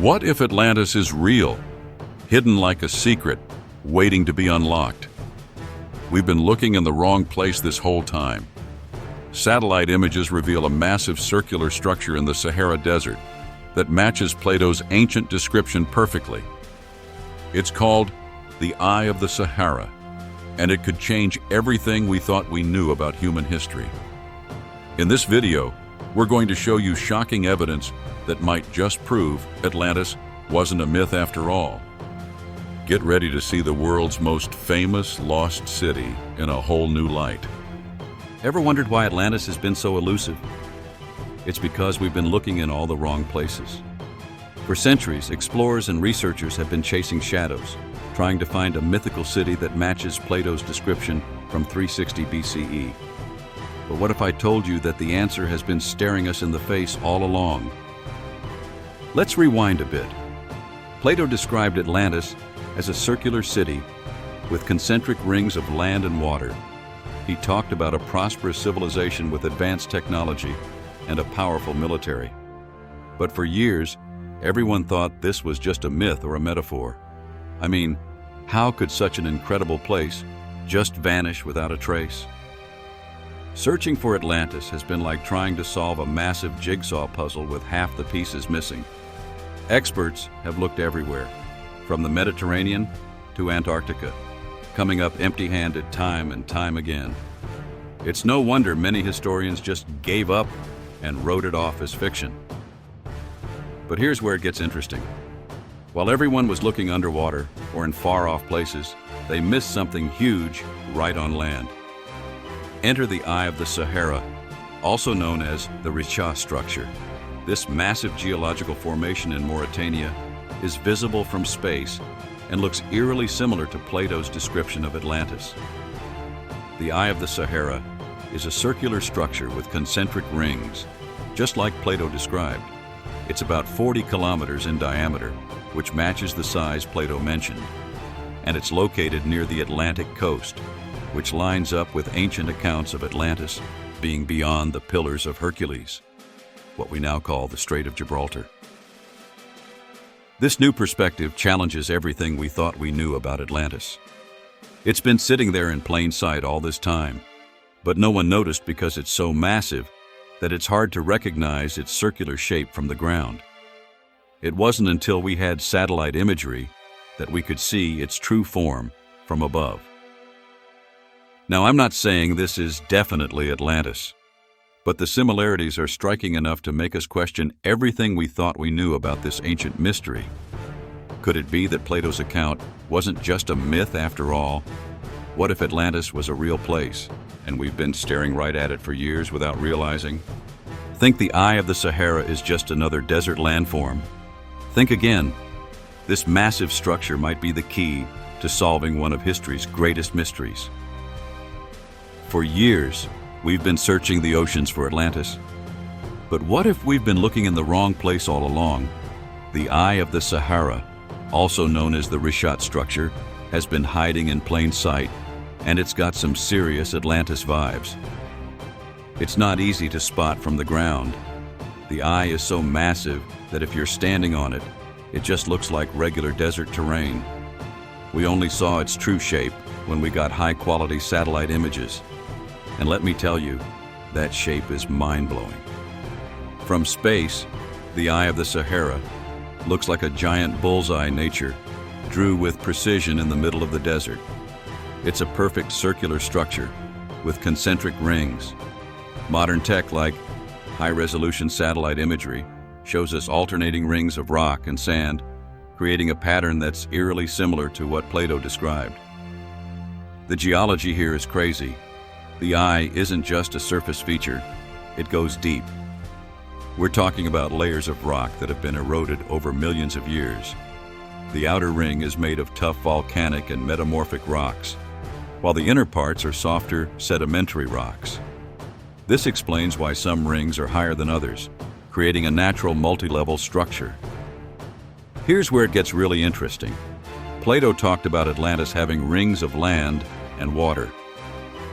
What if Atlantis is real, hidden like a secret, waiting to be unlocked? We've been looking in the wrong place this whole time. Satellite images reveal a massive circular structure in the Sahara Desert that matches Plato's ancient description perfectly. It's called the Eye of the Sahara, and it could change everything we thought we knew about human history. In this video, we're going to show you shocking evidence that might just prove Atlantis wasn't a myth after all. Get ready to see the world's most famous lost city in a whole new light. Ever wondered why Atlantis has been so elusive? It's because we've been looking in all the wrong places. For centuries, explorers and researchers have been chasing shadows, trying to find a mythical city that matches Plato's description from 360 BCE. But what if I told you that the answer has been staring us in the face all along? Let's rewind a bit. Plato described Atlantis as a circular city with concentric rings of land and water. He talked about a prosperous civilization with advanced technology and a powerful military. But for years, everyone thought this was just a myth or a metaphor. I mean, how could such an incredible place just vanish without a trace? Searching for Atlantis has been like trying to solve a massive jigsaw puzzle with half the pieces missing. Experts have looked everywhere, from the Mediterranean to Antarctica, coming up empty-handed time and time again. It's no wonder many historians just gave up and wrote it off as fiction. But here's where it gets interesting. While everyone was looking underwater or in far-off places, they missed something huge right on land. Enter the Eye of the Sahara, also known as the Richa structure. This massive geological formation in Mauritania is visible from space and looks eerily similar to Plato's description of Atlantis. The Eye of the Sahara is a circular structure with concentric rings, just like Plato described. It's about 40 kilometers in diameter, which matches the size Plato mentioned. And it's located near the Atlantic coast, which lines up with ancient accounts of Atlantis being beyond the Pillars of Hercules, what we now call the Strait of Gibraltar. This new perspective challenges everything we thought we knew about Atlantis. It's been sitting there in plain sight all this time, but no one noticed because it's so massive that it's hard to recognize its circular shape from the ground. It wasn't until we had satellite imagery that we could see its true form from above. Now, I'm not saying this is definitely Atlantis, but the similarities are striking enough to make us question everything we thought we knew about this ancient mystery. Could it be that Plato's account wasn't just a myth after all? What if Atlantis was a real place, and we've been staring right at it for years without realizing? Think the Eye of the Sahara is just another desert landform? Think again. This massive structure might be the key to solving one of history's greatest mysteries. For years, we've been searching the oceans for Atlantis. But what if we've been looking in the wrong place all along? The Eye of the Sahara, also known as the Richat structure, has been hiding in plain sight, and it's got some serious Atlantis vibes. It's not easy to spot from the ground. The eye is so massive that if you're standing on it, it just looks like regular desert terrain. We only saw its true shape when we got high-quality satellite images. And let me tell you, that shape is mind-blowing. From space, the Eye of the Sahara looks like a giant bullseye nature drew with precision in the middle of the desert. It's a perfect circular structure with concentric rings. Modern tech like high-resolution satellite imagery shows us alternating rings of rock and sand, creating a pattern that's eerily similar to what Plato described. The geology here is crazy. The eye isn't just a surface feature, it goes deep. We're talking about layers of rock that have been eroded over millions of years. The outer ring is made of tough volcanic and metamorphic rocks, while the inner parts are softer, sedimentary rocks. This explains why some rings are higher than others, creating a natural multi-level structure. Here's where it gets really interesting. Plato talked about Atlantis having rings of land and water.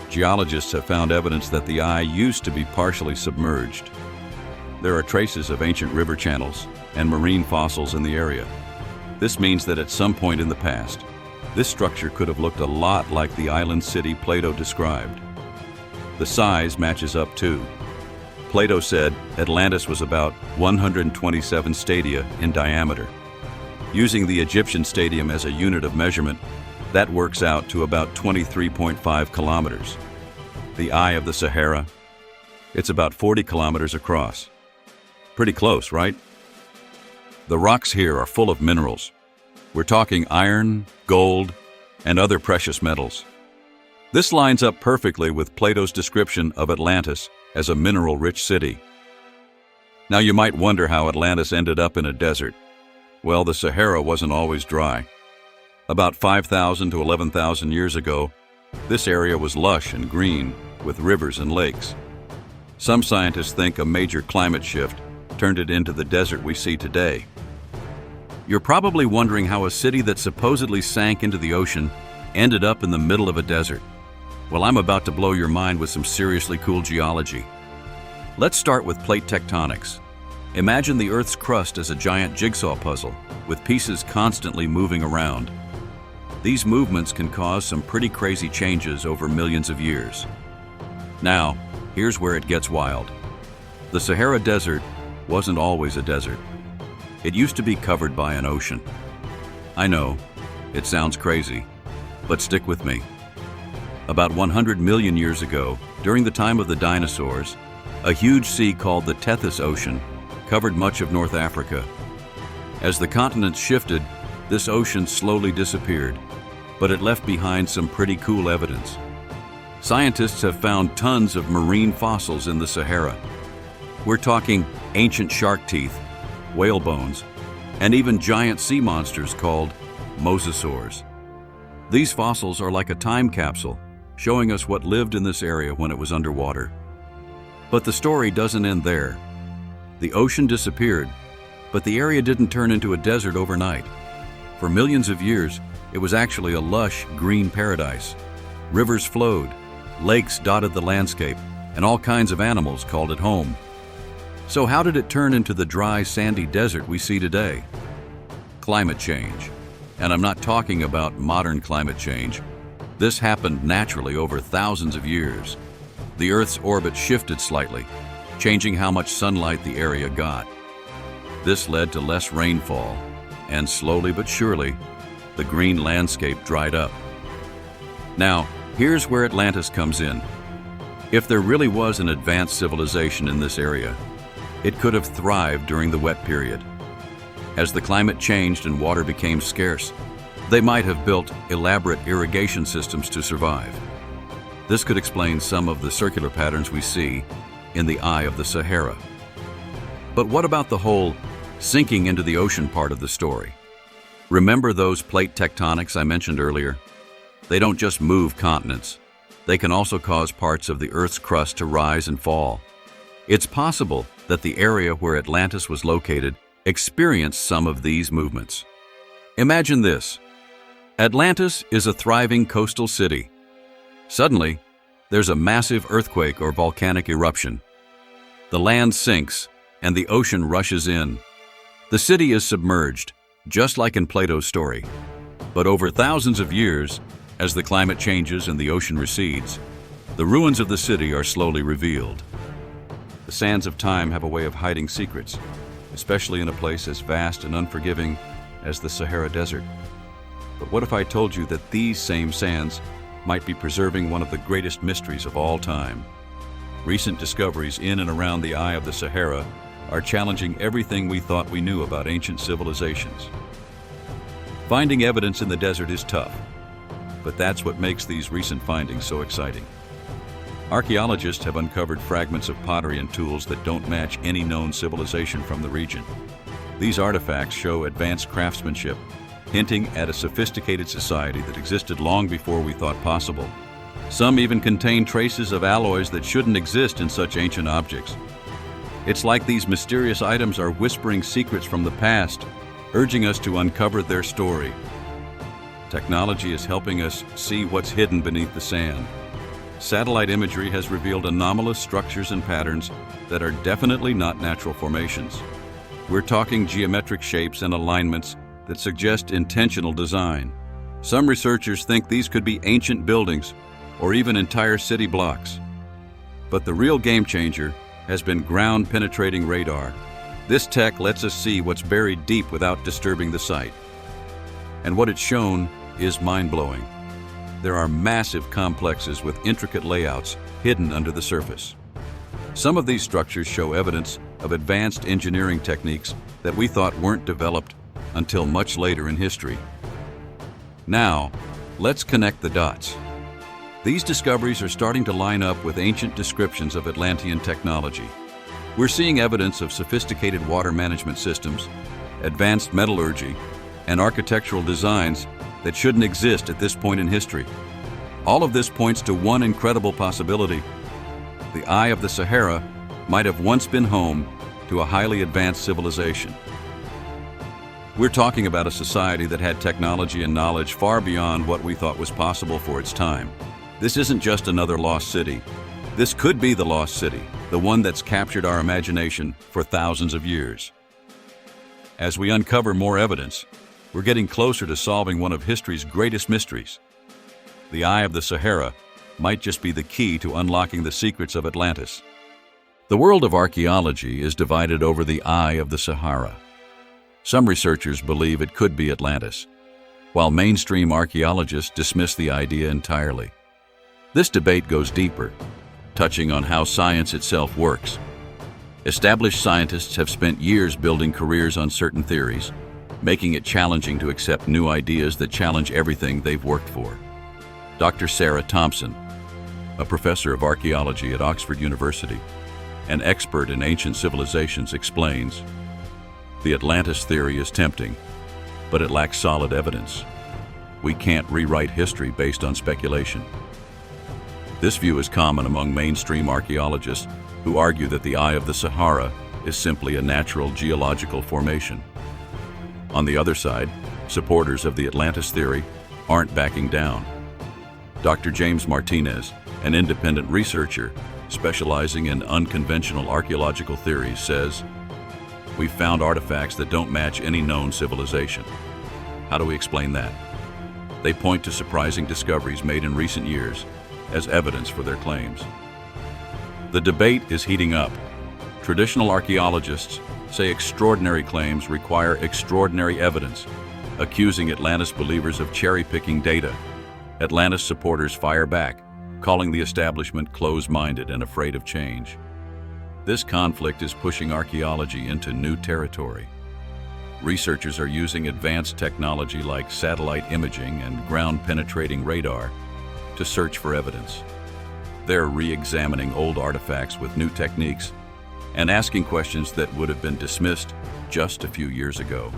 Geologists have found evidence that the eye used to be partially submerged. There are traces of ancient river channels and marine fossils in the area. This means that at some point in the past, this structure could have looked a lot like the island city Plato described. The size matches up too. Plato said Atlantis was about 127 stadia in diameter. Using the Egyptian stadium as a unit of measurement, that works out to about 23.5 kilometers. The Eye of the Sahara, it's about 40 kilometers across. Pretty close, right? The rocks here are full of minerals. We're talking iron, gold, and other precious metals. This lines up perfectly with Plato's description of Atlantis as a mineral-rich city. Now you might wonder how Atlantis ended up in a desert. Well, the Sahara wasn't always dry. About 5,000 to 11,000 years ago, this area was lush and green with rivers and lakes. Some scientists think a major climate shift turned it into the desert we see today. You're probably wondering how a city that supposedly sank into the ocean ended up in the middle of a desert. Well, I'm about to blow your mind with some seriously cool geology. Let's start with plate tectonics. Imagine the Earth's crust as a giant jigsaw puzzle, with pieces constantly moving around. These movements can cause some pretty crazy changes over millions of years. Now, here's where it gets wild. The Sahara Desert wasn't always a desert. It used to be covered by an ocean. I know, it sounds crazy, but stick with me. About 100 million years ago, during the time of the dinosaurs, a huge sea called the Tethys Ocean covered much of North Africa. As the continents shifted, this ocean slowly disappeared, but it left behind some pretty cool evidence. Scientists have found tons of marine fossils in the Sahara. We're talking ancient shark teeth, whale bones, and even giant sea monsters called mosasaurs. These fossils are like a time capsule, showing us what lived in this area when it was underwater. But the story doesn't end there. The ocean disappeared, but the area didn't turn into a desert overnight. For millions of years, it was actually a lush, green paradise. Rivers flowed, lakes dotted the landscape, and all kinds of animals called it home. So how did it turn into the dry, sandy desert we see today? Climate change. And I'm not talking about modern climate change. This happened naturally over thousands of years. The Earth's orbit shifted slightly, changing how much sunlight the area got. This led to less rainfall, and slowly but surely, the green landscape dried up. Now, here's where Atlantis comes in. If there really was an advanced civilization in this area, it could have thrived during the wet period. As the climate changed and water became scarce, they might have built elaborate irrigation systems to survive. This could explain some of the circular patterns we see in the Eye of the Sahara. But what about the whole sinking into the ocean part of the story? Remember those plate tectonics I mentioned earlier? They don't just move continents. They can also cause parts of the Earth's crust to rise and fall. It's possible that the area where Atlantis was located experienced some of these movements. Imagine this. Atlantis is a thriving coastal city. Suddenly, there's a massive earthquake or volcanic eruption. The land sinks, and the ocean rushes in. The city is submerged, just like in Plato's story. But over thousands of years, as the climate changes and the ocean recedes, the ruins of the city are slowly revealed. The sands of time have a way of hiding secrets, especially in a place as vast and unforgiving as the Sahara Desert. But what if I told you that these same sands might be preserving one of the greatest mysteries of all time? Recent discoveries in and around the Eye of the Sahara are challenging everything we thought we knew about ancient civilizations. Finding evidence in the desert is tough, but that's what makes these recent findings so exciting. Archaeologists have uncovered fragments of pottery and tools that don't match any known civilization from the region. These artifacts show advanced craftsmanship, hinting at a sophisticated society that existed long before we thought possible. Some even contain traces of alloys that shouldn't exist in such ancient objects. It's like these mysterious items are whispering secrets from the past, urging us to uncover their story. Technology is helping us see what's hidden beneath the sand. Satellite imagery has revealed anomalous structures and patterns that are definitely not natural formations. We're talking geometric shapes and alignments that suggest intentional design. Some researchers think these could be ancient buildings or even entire city blocks. But the real game changer has been ground-penetrating radar. This tech lets us see what's buried deep without disturbing the site. And what it's shown is mind-blowing. There are massive complexes with intricate layouts hidden under the surface. Some of these structures show evidence of advanced engineering techniques that we thought weren't developed until much later in history. Now, let's connect the dots. These discoveries are starting to line up with ancient descriptions of Atlantean technology. We're seeing evidence of sophisticated water management systems, advanced metallurgy, and architectural designs that shouldn't exist at this point in history. All of this points to one incredible possibility. The Eye of the Sahara might have once been home to a highly advanced civilization. We're talking about a society that had technology and knowledge far beyond what we thought was possible for its time. This isn't just another lost city. This could be the lost city, the one that's captured our imagination for thousands of years. As we uncover more evidence, we're getting closer to solving one of history's greatest mysteries. The Eye of the Sahara might just be the key to unlocking the secrets of Atlantis. The world of archaeology is divided over the Eye of the Sahara. Some researchers believe it could be Atlantis, while mainstream archaeologists dismiss the idea entirely. This debate goes deeper, touching on how science itself works. Established scientists have spent years building careers on certain theories, making it challenging to accept new ideas that challenge everything they've worked for. Dr. Sarah Thompson, a professor of archaeology at Oxford University, an expert in ancient civilizations, explains, "The Atlantis theory is tempting, but it lacks solid evidence. We can't rewrite history based on speculation." This view is common among mainstream archaeologists who argue that the Eye of the Sahara is simply a natural geological formation. On the other side, supporters of the Atlantis theory aren't backing down. Dr. James Martinez, an independent researcher specializing in unconventional archaeological theories, says, "We've found artifacts that don't match any known civilization. How do we explain that?" They point to surprising discoveries made in recent years as evidence for their claims. The debate is heating up. Traditional archaeologists say extraordinary claims require extraordinary evidence, accusing Atlantis believers of cherry-picking data. Atlantis supporters fire back, calling the establishment close-minded and afraid of change. This conflict is pushing archaeology into new territory. Researchers are using advanced technology like satellite imaging and ground-penetrating radar to search for evidence. They're re-examining old artifacts with new techniques and asking questions that would have been dismissed just a few years ago.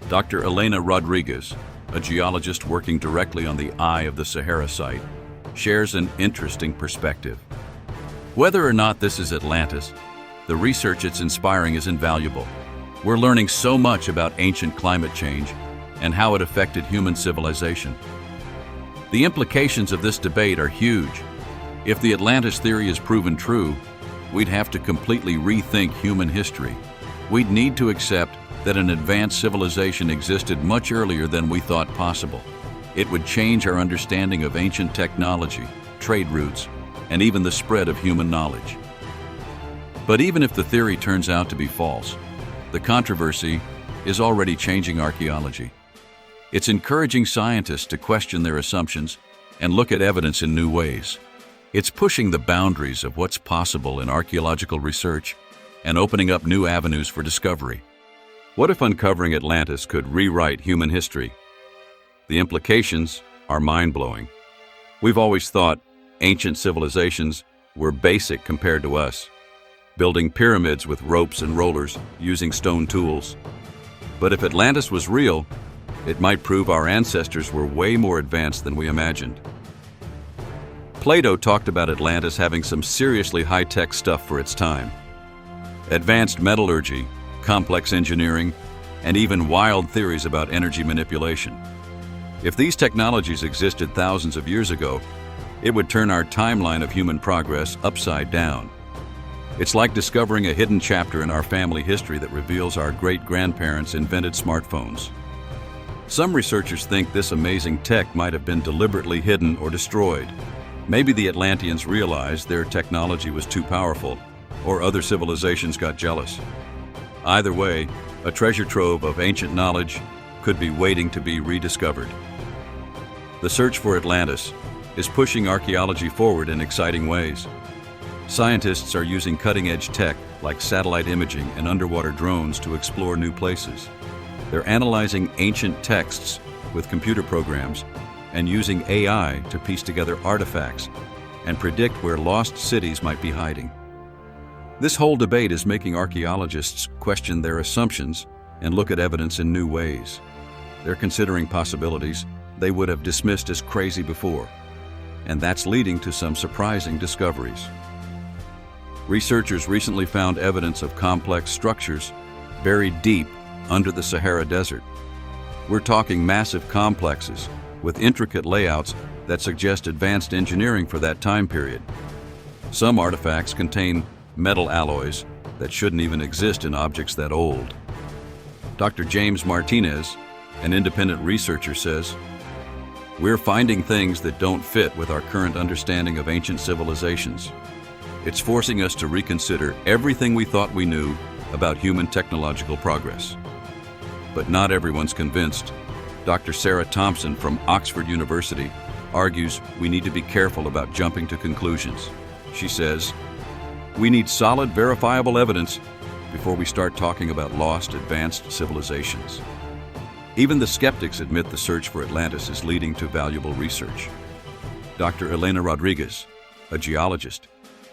Dr. Elena Rodriguez, a geologist working directly on the Eye of the Sahara site, shares an interesting perspective. Whether or not this is Atlantis, the research it's inspiring is invaluable. We're learning so much about ancient climate change and how it affected human civilization. The implications of this debate are huge. If the Atlantis theory is proven true, we'd have to completely rethink human history. We'd need to accept that an advanced civilization existed much earlier than we thought possible. It would change our understanding of ancient technology, trade routes, and even the spread of human knowledge. But even if the theory turns out to be false, the controversy is already changing archaeology. It's encouraging scientists to question their assumptions and look at evidence in new ways. It's pushing the boundaries of what's possible in archaeological research and opening up new avenues for discovery. What if uncovering Atlantis could rewrite human history? The implications are mind-blowing. We've always thought ancient civilizations were basic compared to us, building pyramids with ropes and rollers, using stone tools. But if Atlantis was real, it might prove our ancestors were way more advanced than we imagined. Plato talked about Atlantis having some seriously high-tech stuff for its time. Advanced metallurgy, complex engineering, and even wild theories about energy manipulation. If these technologies existed thousands of years ago, it would turn our timeline of human progress upside down. It's like discovering a hidden chapter in our family history that reveals our great-grandparents invented smartphones. Some researchers think this amazing tech might have been deliberately hidden or destroyed. Maybe the Atlanteans realized their technology was too powerful, or other civilizations got jealous. Either way, a treasure trove of ancient knowledge could be waiting to be rediscovered. The search for Atlantis is pushing archaeology forward in exciting ways. Scientists are using cutting-edge tech like satellite imaging and underwater drones to explore new places. They're analyzing ancient texts with computer programs and using AI to piece together artifacts and predict where lost cities might be hiding. This whole debate is making archaeologists question their assumptions and look at evidence in new ways. They're considering possibilities they would have dismissed as crazy before, and that's leading to some surprising discoveries. Researchers recently found evidence of complex structures buried deep under the Sahara Desert. We're talking massive complexes with intricate layouts that suggest advanced engineering for that time period. Some artifacts contain metal alloys that shouldn't even exist in objects that old. Dr. James Martinez, an independent researcher, says, "We're finding things that don't fit with our current understanding of ancient civilizations. It's forcing us to reconsider everything we thought we knew about human technological progress." But not everyone's convinced. Dr. Sarah Thompson from Oxford University argues we need to be careful about jumping to conclusions. She says, "We need solid, verifiable evidence before we start talking about lost, advanced civilizations." Even the skeptics admit the search for Atlantis is leading to valuable research. Dr. Elena Rodriguez, a geologist,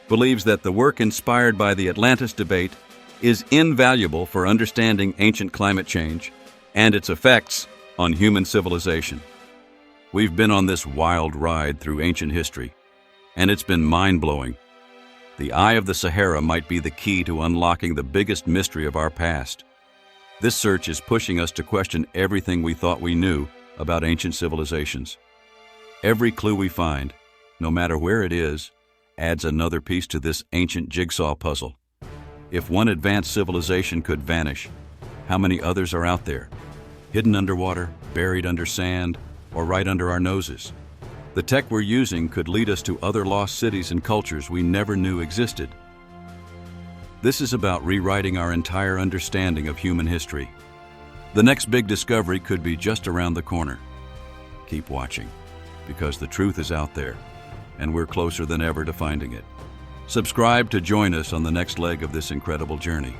believes that the work inspired by the Atlantis debate is invaluable for understanding ancient climate change and its effects on human civilization. We've been on this wild ride through ancient history, and it's been mind-blowing. The Eye of the Sahara might be the key to unlocking the biggest mystery of our past. This search is pushing us to question everything we thought we knew about ancient civilizations. Every clue we find, no matter where it is, adds another piece to this ancient jigsaw puzzle. If one advanced civilization could vanish, how many others are out there? Hidden underwater, buried under sand, or right under our noses? The tech we're using could lead us to other lost cities and cultures we never knew existed. This is about rewriting our entire understanding of human history. The next big discovery could be just around the corner. Keep watching, because the truth is out there, and we're closer than ever to finding it. Subscribe to join us on the next leg of this incredible journey.